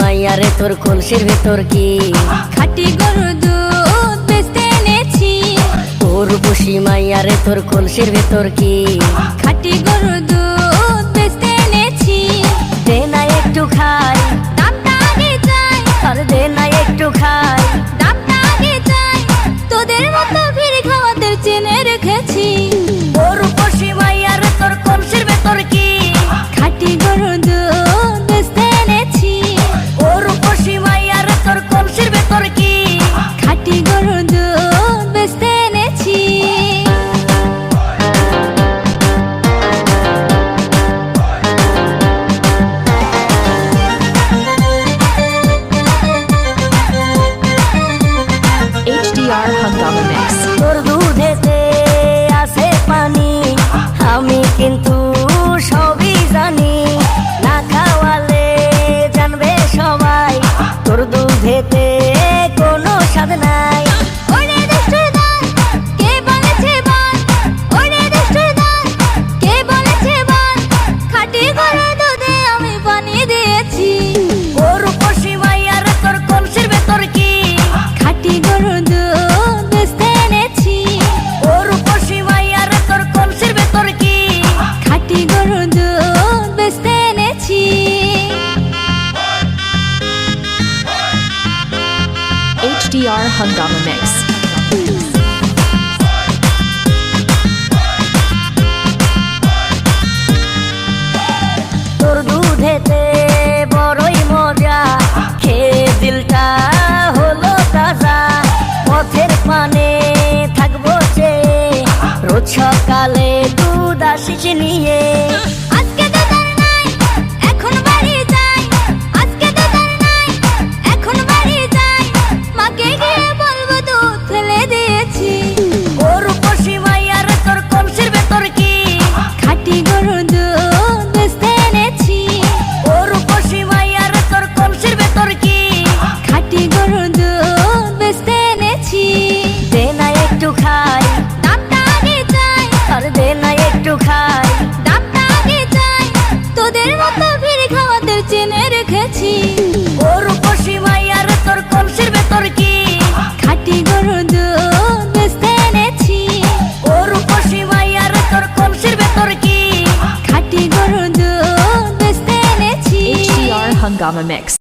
মাইয়ারে তোর কলসির ভেতর কি খাঁটি গরুর দুধ বেচতে এনেছি। তোর বসি মাইয়ারে তোর কলসির ভেতর কি খাঁটি গরুর দুধ বেচতে এনেছি। দে না একটু খাই, দামটা আগে চাই, আর দে না একটু খাই। দামটা আগে চাই, তোদের মতো ভিড় খাওয়াদের চেনে রেখেছি। তোর বসি মাইয়ারে তোর কলসির ভেতর কি খাঁটি গরুর দুধ বেচতে এনেছি। তোর বসি মাইয়ারে তোর কলসির ভেতর কি খাঁটি গরুর দুধ বেচতে এনেছি। HDR Hungama Mix. তোর দুধেতে আছে পানি, আমি কিন্তু সবই জানি। না খাওয়ালে জানবে সবাই তোর দুধেতে কোনো স্বাদ নাই। ওরে দুষ্টুর দল, কে বলেছে বল? ওরে দুষ্টুর দল, কে বলেছে বল? খাঁটি গরুর দুধে আমি পানি দিয়েছি। তোর বসি মাইয়ারে তোর কলসির ভেতর কি খাঁটি গরুর দুধ বেচতে এনেছি। তোর বসি মাইয়ারে তোর কলসির ভেতর কি খাঁটি গরুর দুধ বেচতে এনেছি। HDR Hungama Mix. তোর দুধেতে বড়ই মজা, খেয়ে দিলটা হলো তাজা। পথের পানে থাকবো চেয়ে, রোজ সকালে দুধ আসিস নিয়ে। আজকে তো তার নাই, এখন বাড়ি যাই। আজকে তো তার নাই, এখন বাড়ি যাই। মাকে গিয়ে বলবো দুধ ফেলে দিয়েছি। তোর বসি মাইয়ারে তোর কলসির ভেতর কি খাঁটি গরুর দুধ বেচতে এনেছি। তোর বসি মাইয়ারে তোর কলসির ভেতর কি খাঁটি গরুর দুধ বেচতে এনেছি। দে না একটু খাই, দামটা আগে চাই, আর দে না একটু খাই। দামটা আগে চাই, তোদের মতো ভিড় খাওয়াদের চেনে রেখেছি। তোর বসি মাইয়ারে তোর কলসির ভেতর কি খাঁটি গরুর দুধ বেচতে এনেছি। তোর বসি মাইয়ারে তোর কলসির ভেতর কি খাঁটি গরুর দুধ বেচতে এনেছি। HDR Hungama Mix.